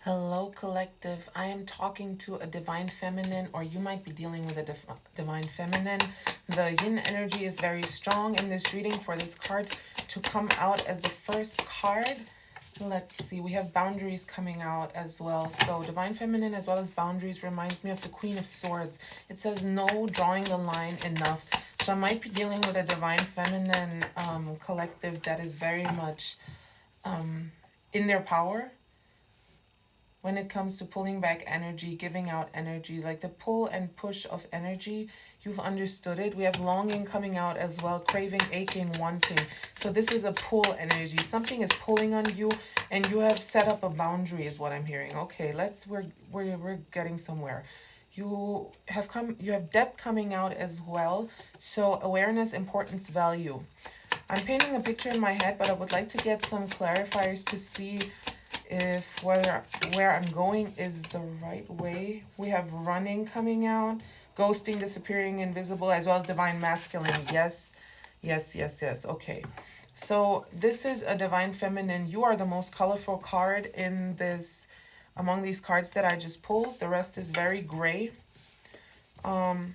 Hello, collective. I am talking to a divine feminine, or you might be dealing with a divine feminine. The yin energy is very strong in this reading for this card to come out as the first card. Let's see, we have boundaries coming out as well. So, divine feminine as well as boundaries reminds me of the Queen of Swords. It says no drawing the line enough. So, I might be dealing with a divine feminine collective that is very much in their power when it comes to pulling back energy, giving out energy, like the pull and push of energy, you've understood it. We have longing coming out as well, craving, aching, wanting. So this is a pull energy. Something is pulling on you and you have set up a boundary is what I'm hearing. Okay, we're getting somewhere. You have depth coming out as well. So awareness, importance, value. I'm painting a picture in my head, but I would like to get some clarifiers to see if where I'm going is the right way. We have running coming out, ghosting, disappearing, invisible, as well as divine masculine. Yes, yes, yes, yes. Okay. So this is a divine feminine. You are the most colorful card in this, among these cards that I just pulled. The rest is very gray. I'm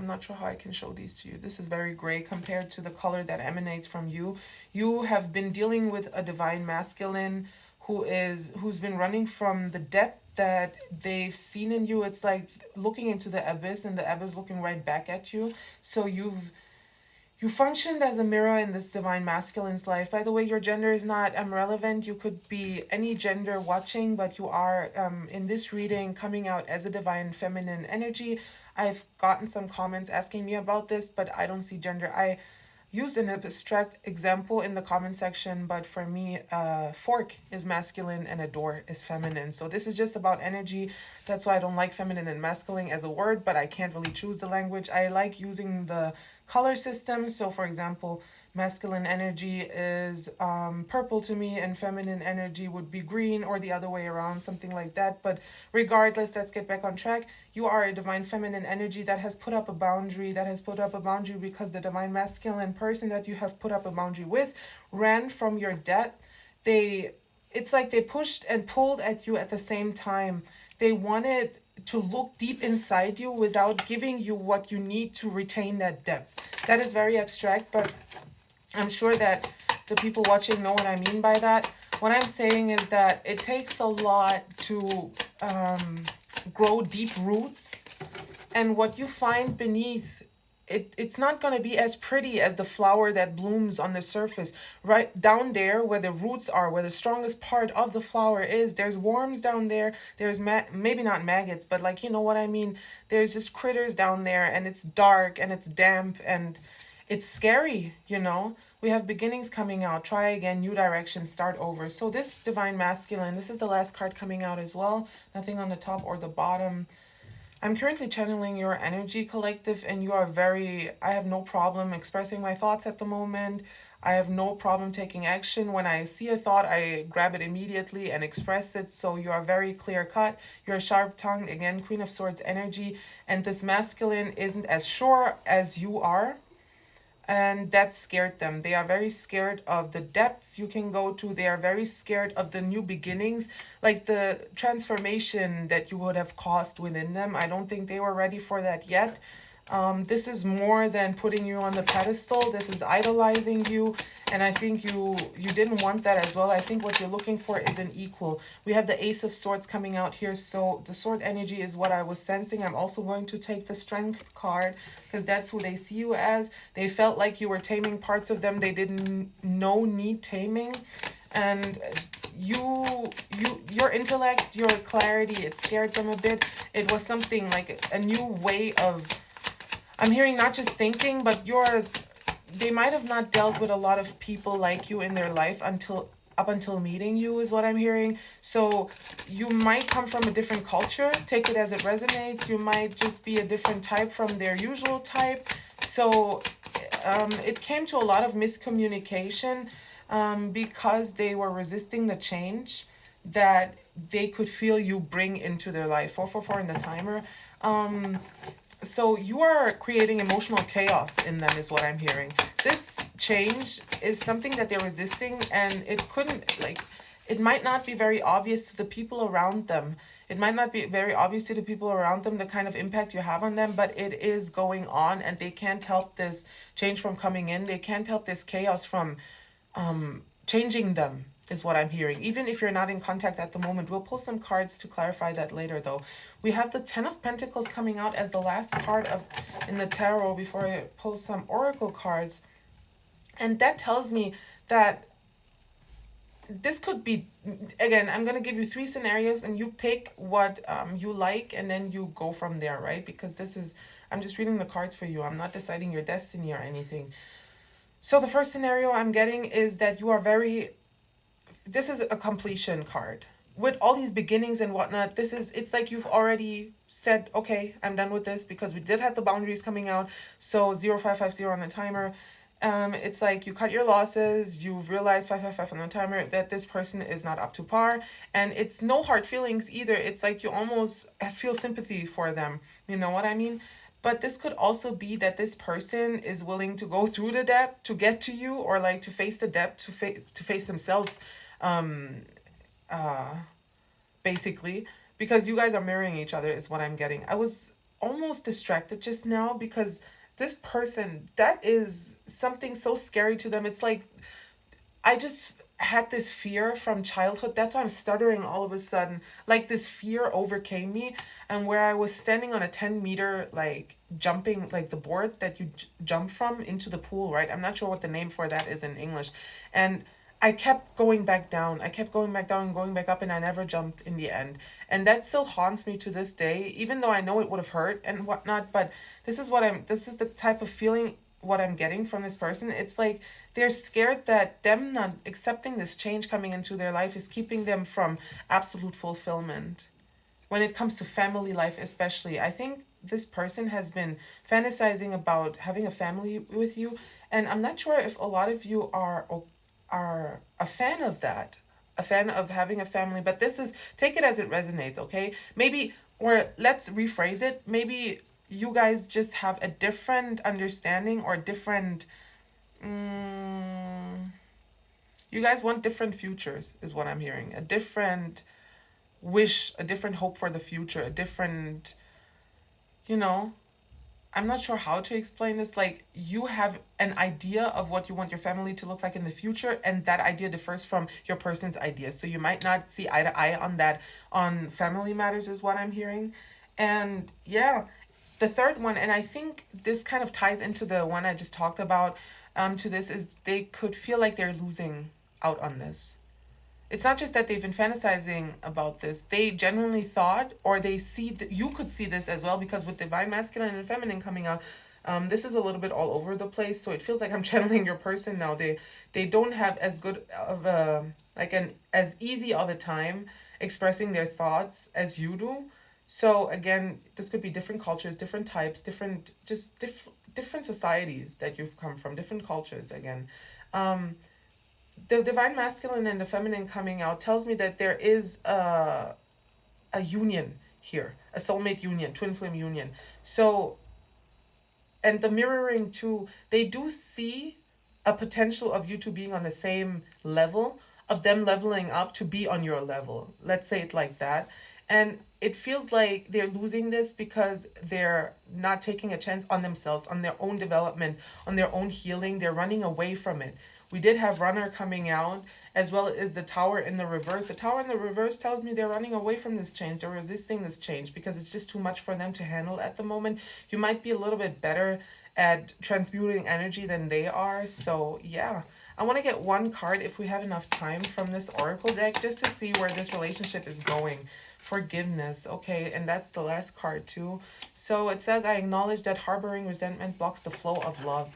not sure how I can show these to you. This is very gray compared to the color that emanates from you. You have been dealing with a divine masculine who's been running from the depth that they've seen in you. It's like looking into the abyss and the abyss looking right back at you. So you functioned as a mirror in this divine masculine's life. By the way, your gender is not relevant. You could be any gender watching, but you are in this reading coming out as a divine feminine energy. I've gotten some comments asking me about this, but I don't see gender. I used an abstract example in the comment section, but for me, fork is masculine and a door is feminine. So this is just about energy. That's why I don't like feminine and masculine as a word, but I can't really choose the language. I like using the color system. So for example, masculine energy is purple to me and feminine energy would be green, or the other way around, something like that. But regardless, let's get back on track. You are a divine feminine energy that has put up a boundary, because the divine masculine person that you have put up a boundary with ran from your debt. It's like they pushed and pulled at you at the same time. They wanted to look deep inside you without giving you what you need to retain that depth. That is very abstract, but I'm sure that the people watching know what I mean by that. What I'm saying is that it takes a lot to grow deep roots, and what you find beneath it's not going to be as pretty as the flower that blooms on the surface. Right down there where the roots are, where the strongest part of the flower is, there's worms down there. There's maybe not maggots, but like, you know what I mean. There's just critters down there, and it's dark and it's damp and it's scary, you know. We have beginnings coming out, try again, new direction, start over. So this divine masculine, this is the last card coming out as well. Nothing on the top or the bottom. I'm currently channeling your energy, collective, and you are I have no problem expressing my thoughts at the moment. I have no problem taking action. When I see a thought, I grab it immediately and express it. So you are very clear cut. You're sharp tongued. Again, Queen of Swords energy. And this masculine isn't as sure as you are, and that scared them. They are very scared of the depths you can go to. They are very scared of the new beginnings, like the transformation that you would have caused within them. I don't think they were ready for that yet. This is more than putting you on the pedestal. This is idolizing you, and I think you didn't want that as well. I think what you're looking for is an equal. We have the Ace of Swords coming out here, so the sword energy is what I was sensing. I'm also going to take the Strength card because that's who they see you as. They felt like you were taming parts of them they didn't know need taming, and your intellect, your clarity, it scared them a bit. It was something like a new way of, I'm hearing not just thinking, but they might have not dealt with a lot of people like you in their life up until meeting you is what I'm hearing. So you might come from a different culture. Take it as it resonates. You might just be a different type from their usual type. So it came to a lot of miscommunication because they were resisting the change that they could feel you bring into their life. 444 in the timer. So you are creating emotional chaos in them is what I'm hearing. This change is something that they're resisting, and it might not be very obvious to the people around them. It might not be very obvious to the people around them the kind of impact you have on them, but it is going on, and they can't help this change from coming in. They can't help this chaos from changing them, is what I'm hearing. Even if you're not in contact at the moment. We'll pull some cards to clarify that later, though. We have the Ten of Pentacles coming out as the last card in the tarot before I pull some oracle cards. And that tells me that this could be, again, I'm going to give you 3 scenarios and you pick what you like, and then you go from there, right? Because I'm just reading the cards for you. I'm not deciding your destiny or anything. So the first scenario I'm getting is that you are this is a completion card. With all these beginnings and whatnot, it's like you've already said, okay, I'm done with this, because we did have the boundaries coming out. So 0550 on the timer. It's like you cut your losses, you've realized 555 on the timer that this person is not up to par, and it's no hard feelings either. It's like you almost feel sympathy for them. You know what I mean? But this could also be that this person is willing to go through the depth to get to you, or like to face the depth, to face themselves, basically, because you guys are mirroring each other is what I'm getting. I was almost distracted just now because this person, that is something so scary to them. It's like I just had this fear from childhood. That's why I'm stuttering all of a sudden. Like this fear overcame me, and where I was standing on a 10-meter, like jumping, like the board that you jump from into the pool, right? I'm not sure what the name for that is in English. And I kept going back down. I kept going back down and going back up, and I never jumped in the end. And that still haunts me to this day, even though I know it would have hurt and whatnot. But this is the type of feeling what I'm getting from this person. It's like they're scared that them not accepting this change coming into their life is keeping them from absolute fulfillment. When it comes to family life, especially, I think this person has been fantasizing about having a family with you, and I'm not sure if a lot of you are a fan of that, a fan of having a family, but take it as it resonates, okay? Maybe, or let's rephrase it, maybe you guys just have a different understanding or different, you guys want different futures, is what I'm hearing. A different wish, a different hope for the future, a different, you know, I'm not sure how to explain this. Like, you have an idea of what you want your family to look like in the future, and that idea differs from your person's idea. So you might not see eye to eye on that, on family matters, is what I'm hearing. And yeah, the third one, and I think this kind of ties into the one I just talked about, to this, is they could feel like they're losing out on this. It's not just that they've been fantasizing about this. They genuinely thought, or they see that you could see this as well, because with divine masculine and feminine coming out, this is a little bit all over the place. So it feels like I'm channeling your person now. They don't have as good of a, like an as easy of a time expressing their thoughts as you do. So again, this could be different cultures, different types, different societies that you've come from, different cultures again. The divine masculine and the feminine coming out tells me that there is a union here, a soulmate union, twin flame union. So, and the mirroring too, they do see a potential of you two being on the same level, of them leveling up to be on your level. Let's say it like that. And it feels like they're losing this because they're not taking a chance on themselves, on their own development, on their own healing. They're running away from it. We did have Runner coming out, as well as the Tower in the reverse. The Tower in the reverse tells me they're running away from this change. They're resisting this change because it's just too much for them to handle at the moment. You might be a little bit better at transmuting energy than they are. So yeah, I want to get one card, if we have enough time, from this Oracle deck just to see where this relationship is going. Forgiveness. Okay, and that's the last card too. So it says, I acknowledge that harboring resentment blocks the flow of love.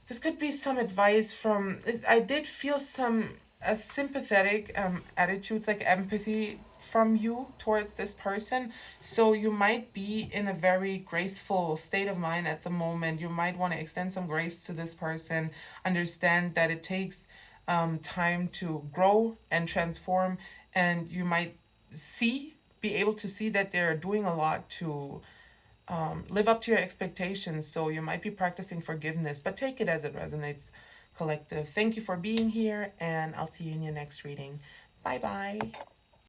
This could be some advice from, I did feel some sympathetic attitudes, like empathy from you towards this person. So you might be in a very graceful state of mind at the moment. You might want to extend some grace to this person. Understand that it takes time to grow and transform, and you might be able to see that they're doing a lot to live up to your expectations. So you might be practicing forgiveness, but take it as it resonates, collective. Thank you for being here, and I'll see you in your next reading. Bye bye.